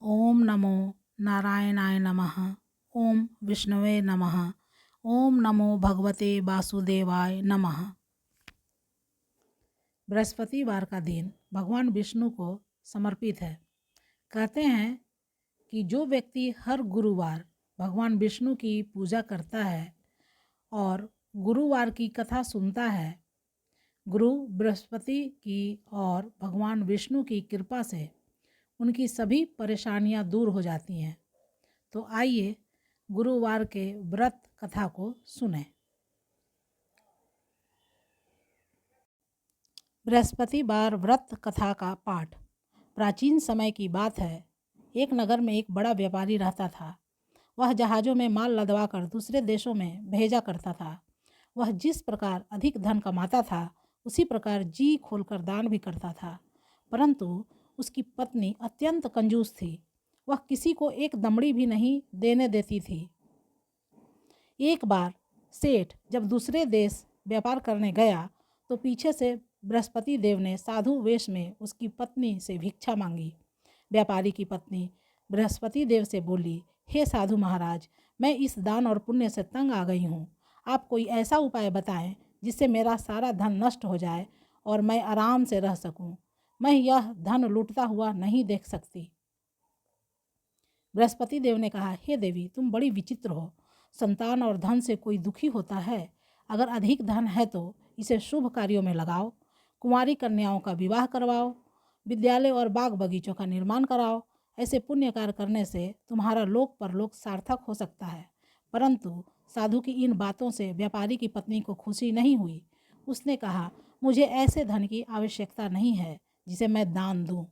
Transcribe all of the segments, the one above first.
ओम नमो नारायणाय नमः। ओम विष्णवे नमः। ओम नमो भगवते वासुदेवाय नमः। बृहस्पतिवार का दिन भगवान विष्णु को समर्पित है। कहते हैं कि जो व्यक्ति हर गुरुवार भगवान विष्णु की पूजा करता है और गुरुवार की कथा सुनता है, गुरु बृहस्पति की और भगवान विष्णु की कृपा से उनकी सभी परेशानियां दूर हो जाती हैं। तो आइए गुरुवार के व्रत कथा को सुनें। बृहस्पतिवार व्रत कथा का पाठ। प्राचीन समय की बात है। एक नगर में एक बड़ा व्यापारी रहता था। वह जहाज़ों में माल लदवा कर दूसरे देशों में भेजा करता था। वह जिस प्रकार अधिक धन कमाता था, उसी प्रकार जी खोलकर दान भी करता था। परंतु उसकी पत्नी अत्यंत कंजूस थी। वह किसी को एक दमड़ी भी नहीं देने देती थी। एक बार सेठ जब दूसरे देश व्यापार करने गया तो पीछे से बृहस्पति देव ने साधु वेश में उसकी पत्नी से भिक्षा मांगी। व्यापारी की पत्नी बृहस्पति देव से बोली, हे साधु महाराज, मैं इस दान और पुण्य से तंग आ गई हूँ। आप कोई ऐसा उपाय बताएं जिससे मेरा सारा धन नष्ट हो जाए और मैं आराम से रह सकूं। मैं यह धन लूटता हुआ नहीं देख सकती। बृहस्पति देव ने कहा, हे देवी, तुम बड़ी विचित्र हो। संतान और धन से कोई दुखी होता है? अगर अधिक धन है तो इसे शुभ कार्यों में लगाओ। कुंवारी कन्याओं का विवाह करवाओ, विद्यालय और बाग बगीचों का निर्माण कराओ। ऐसे पुण्य कार्य करने से तुम्हारा लोक परलोक सार्थक हो सकता है। परंतु साधु की इन बातों से व्यापारी की पत्नी को खुशी नहीं हुई। उसने कहा, मुझे ऐसे धन की आवश्यकता नहीं है जिसे मैं दान दूं।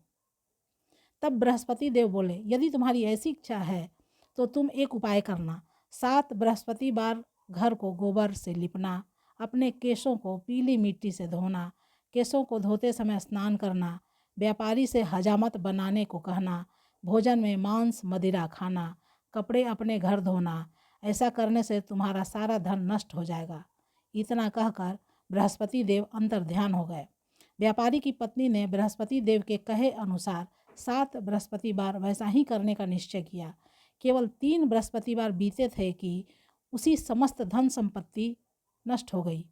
तब बृहस्पति देव बोले, यदि तुम्हारी ऐसी इच्छा है तो तुम एक उपाय करना। 7 बृहस्पतिवार घर को गोबर से लिपना, अपने केशों को पीली मिट्टी से धोना, केशों को धोते समय स्नान करना, व्यापारी से हजामत बनाने को कहना, भोजन में मांस मदिरा खाना, कपड़े अपने घर धोना। ऐसा करने से तुम्हारा सारा धन नष्ट हो जाएगा। इतना कहकर बृहस्पति देव अंतर्ध्यान हो गए। व्यापारी की पत्नी ने बृहस्पति देव के कहे अनुसार 7 बृहस्पतिवार वैसा ही करने का निश्चय किया। केवल 3 बृहस्पतिवार बीते थे कि उसी समस्त धन संपत्ति नष्ट हो गई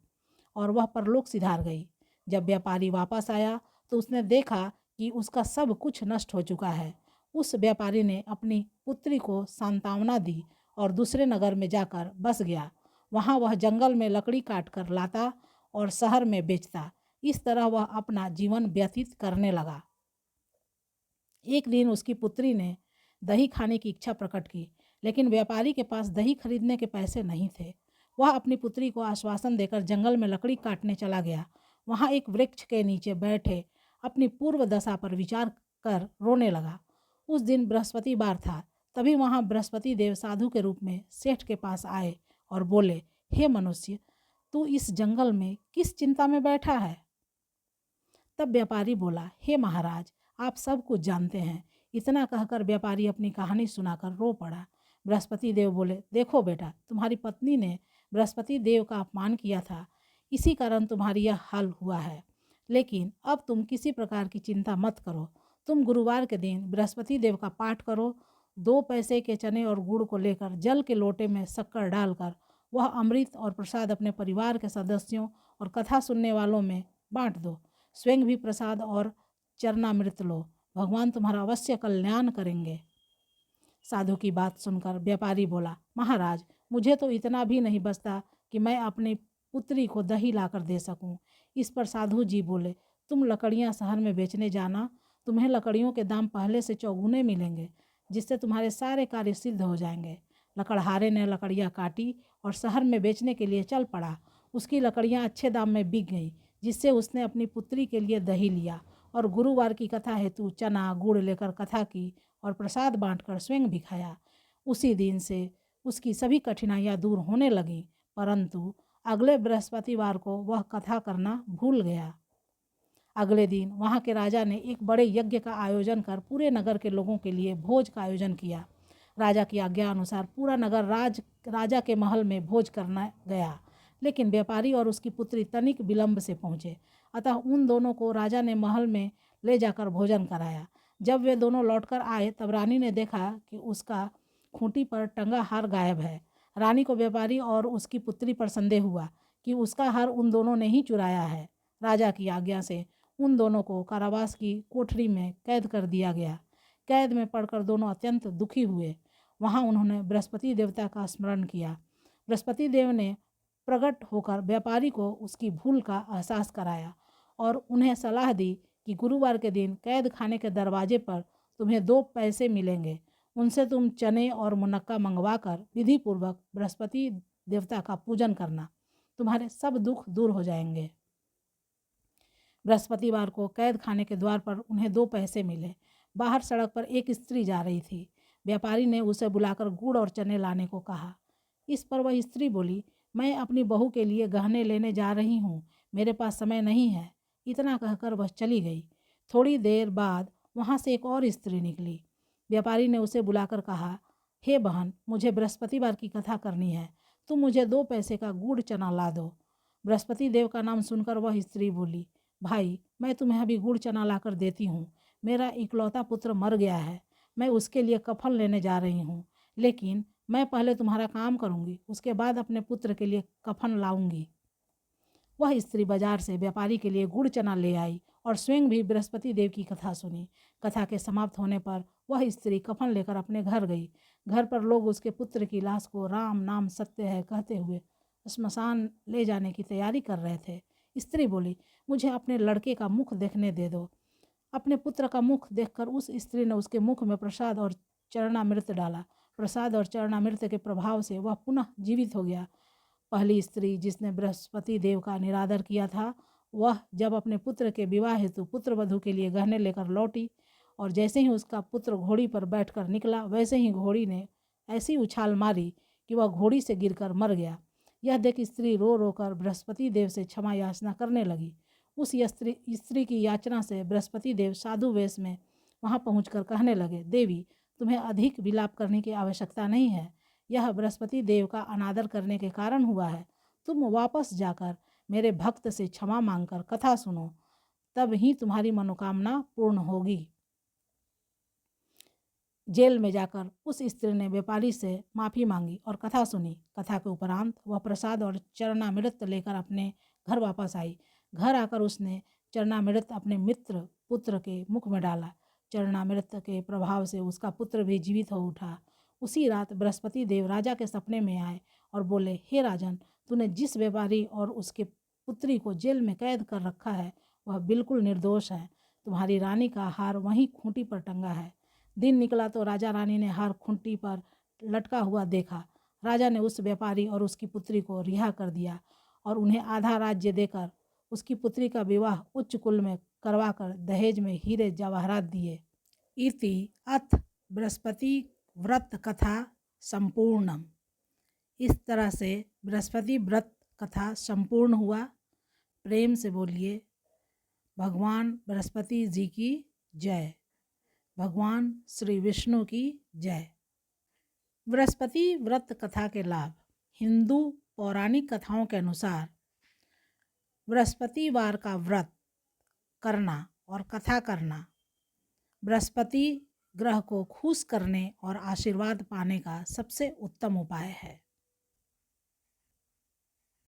और वह परलोक सिधार गई। जब व्यापारी वापस आया तो उसने देखा कि उसका सब कुछ नष्ट हो चुका है। उस व्यापारी ने अपनी पुत्री को सांत्वना दी और दूसरे नगर में जाकर बस गया। वहाँ वह जंगल में लकड़ी काट कर लाता और शहर में बेचता। इस तरह वह अपना जीवन व्यतीत करने लगा। एक दिन उसकी पुत्री ने दही खाने की इच्छा प्रकट की, लेकिन व्यापारी के पास दही खरीदने के पैसे नहीं थे। वह अपनी पुत्री को आश्वासन देकर जंगल में लकड़ी काटने चला गया। वहाँ एक वृक्ष के नीचे बैठे अपनी पूर्व दशा पर विचार कर रोने लगा। उस दिन बृहस्पतिवार था। तभी वहाँ बृहस्पति देव साधु के रूप में सेठ के पास आए और बोले, हे मनुष्य, तू इस जंगल में किस चिंता में बैठा है? तब व्यापारी बोला, हे महाराज, आप सब कुछ जानते हैं। इतना कहकर व्यापारी अपनी कहानी सुनाकर रो पड़ा। बृहस्पति देव बोले, देखो बेटा, तुम्हारी पत्नी ने बृहस्पति देव का अपमान किया था, इसी कारण तुम्हारी यह हाल हुआ है। लेकिन अब तुम किसी प्रकार की चिंता मत करो। तुम गुरुवार के दिन बृहस्पति देव का पाठ करो। 2 पैसे के चने और गुड़ को लेकर जल के लोटे में शक्कर डालकर वह अमृत और प्रसाद अपने परिवार के सदस्यों और कथा सुनने वालों में बांट दो। स्वयं भी प्रसाद और चरणामृत लो। भगवान तुम्हारा अवश्य कल्याण करेंगे। साधु की बात सुनकर व्यापारी बोला, महाराज, मुझे तो इतना भी नहीं बचता कि मैं अपनी पुत्री को दही लाकर दे सकूं। इस पर साधु जी बोले, तुम लकड़ियां शहर में बेचने जाना। तुम्हें लकड़ियों के दाम पहले से चौगुने मिलेंगे, जिससे तुम्हारे सारे कार्य सिद्ध हो जाएंगे। लकड़हारे ने लकड़ियाँ काटी और शहर में बेचने के लिए चल पड़ा। उसकी लकड़ियाँ अच्छे दाम में बिक गईं, जिससे उसने अपनी पुत्री के लिए दही लिया और गुरुवार की कथा हेतु चना गुड़ लेकर कथा की और प्रसाद बांटकर स्वयं भी खाया। उसी दिन से उसकी सभी कठिनाइयाँ दूर होने लगीं, परंतु अगले बृहस्पतिवार को वह कथा करना भूल गया। अगले दिन वहाँ के राजा ने एक बड़े यज्ञ का आयोजन कर पूरे नगर के लोगों के लिए भोज का आयोजन किया। राजा की आज्ञा अनुसार पूरा नगर राजा के महल में भोज करना गया, लेकिन व्यापारी और उसकी पुत्री तनिक विलंब से पहुँचे। अतः उन दोनों को राजा ने महल में ले जाकर भोजन कराया। जब वे दोनों लौटकर आए तब रानी ने देखा कि उसका खूंटी पर टंगा हार गायब है। रानी को व्यापारी और उसकी पुत्री पर संदेह हुआ कि उसका हार उन दोनों ने ही चुराया है। राजा की आज्ञा से उन दोनों को कारावास की कोठरी में कैद कर दिया गया। कैद में पड़कर दोनों अत्यंत दुखी हुए। वहाँ उन्होंने बृहस्पति देवता का स्मरण किया। बृहस्पति देव ने प्रकट होकर व्यापारी को उसकी भूल का एहसास कराया और उन्हें सलाह दी कि गुरुवार के दिन कैद खाने के दरवाजे पर तुम्हें 2 पैसे मिलेंगे। उनसे तुम चने और मुनक्का मंगवाकर विधि पूर्वक बृहस्पति देवता का पूजन करना। तुम्हारे सब दुख दूर हो जाएंगे। बृहस्पतिवार को कैद खाने के द्वार पर उन्हें 2 पैसे मिले। बाहर सड़क पर एक स्त्री जा रही थी। व्यापारी ने उसे बुलाकर गुड़ और चने लाने को कहा। इस पर वह स्त्री बोली, मैं अपनी बहू के लिए गहने लेने जा रही हूँ, मेरे पास समय नहीं है। इतना कहकर वह चली गई। थोड़ी देर बाद वहाँ से एक और स्त्री निकली। व्यापारी ने उसे बुलाकर कहा, हे बहन, मुझे बृहस्पतिवार की कथा करनी है, तुम मुझे 2 पैसे का गुड़ चना ला दो। बृहस्पति देव का नाम सुनकर वह स्त्री बोली, भाई, मैं तुम्हें अभी गुड़ चना लाकर देती हूँ। मेरा इकलौता पुत्र मर गया है, मैं उसके लिए कफन लेने जा रही हूँ, लेकिन मैं पहले तुम्हारा काम करूँगी, उसके बाद अपने पुत्र के लिए कफन लाऊंगी। वह स्त्री बाजार से व्यापारी के लिए गुड़ चना ले आई और स्वयं भी बृहस्पति देव की कथा सुनी। कथा के समाप्त होने पर वह स्त्री कफन लेकर अपने घर गई। घर पर लोग उसके पुत्र की लाश को राम नाम सत्य है कहते हुए श्मशान ले जाने की तैयारी कर रहे थे। स्त्री बोली, मुझे अपने लड़के का मुख देखने दे दो। अपने पुत्र का मुख देखकर उस स्त्री ने उसके मुख में प्रसाद और चरणामृत डाला। प्रसाद और चरणामृत के प्रभाव से वह पुनः जीवित हो गया। पहली स्त्री जिसने बृहस्पति देव का निरादर किया था, वह जब अपने पुत्र के विवाह हेतु पुत्र वधू के लिए गहने लेकर लौटी और जैसे ही उसका पुत्र घोड़ी पर बैठकर निकला, वैसे ही घोड़ी ने ऐसी उछाल मारी कि वह घोड़ी से गिरकर मर गया। यह देख स्त्री रो रो कर बृहस्पति देव से क्षमा याचना करने लगी। उस स्त्री की याचना से बृहस्पति देव साधु वेश में वहाँ पहुँचकर कहने लगे, देवी, तुम्हें अधिक विलाप करने की आवश्यकता नहीं है। यह बृहस्पति देव का अनादर करने के कारण हुआ है। तुम वापस जाकर मेरे भक्त से क्षमा मांगकर कथा सुनो, तब ही तुम्हारी मनोकामना पूर्ण होगी। जेल में जाकर उस स्त्री ने व्यापारी से माफ़ी मांगी और कथा सुनी। कथा के उपरांत वह प्रसाद और चरणामृत लेकर अपने घर वापस आई। घर आकर उसने चरणामृत अपने मित्र पुत्र के मुख में डाला। चरणामृत के प्रभाव से उसका पुत्र भी जीवित हो उठा। उसी रात बृहस्पति देव राजा के सपने में आए और बोले, हे राजन, तूने जिस व्यापारी और उसके पुत्री को जेल में कैद कर रखा है वह बिल्कुल निर्दोष है। तुम्हारी रानी का हार वहीं खूंटी पर टंगा है। दिन निकला तो राजा रानी ने हार खूंटी पर लटका हुआ देखा। राजा ने उस व्यापारी और उसकी पुत्री को रिहा कर दिया और उन्हें आधा राज्य देकर उसकी पुत्री का विवाह उच्च कुल में करवाकर दहेज में हीरे जवाहरात दिए। इति अथ बृहस्पति व्रत कथा संपूर्णम। इस तरह से बृहस्पति व्रत कथा संपूर्ण हुआ। प्रेम से बोलिए, भगवान बृहस्पति जी की जय, भगवान श्री विष्णु की जय। बृहस्पति व्रत कथा के लाभ। हिंदू पौराणिक कथाओं के अनुसार बृहस्पतिवार का व्रत करना और कथा करना बृहस्पति ग्रह को खुश करने और आशीर्वाद पाने का सबसे उत्तम उपाय है।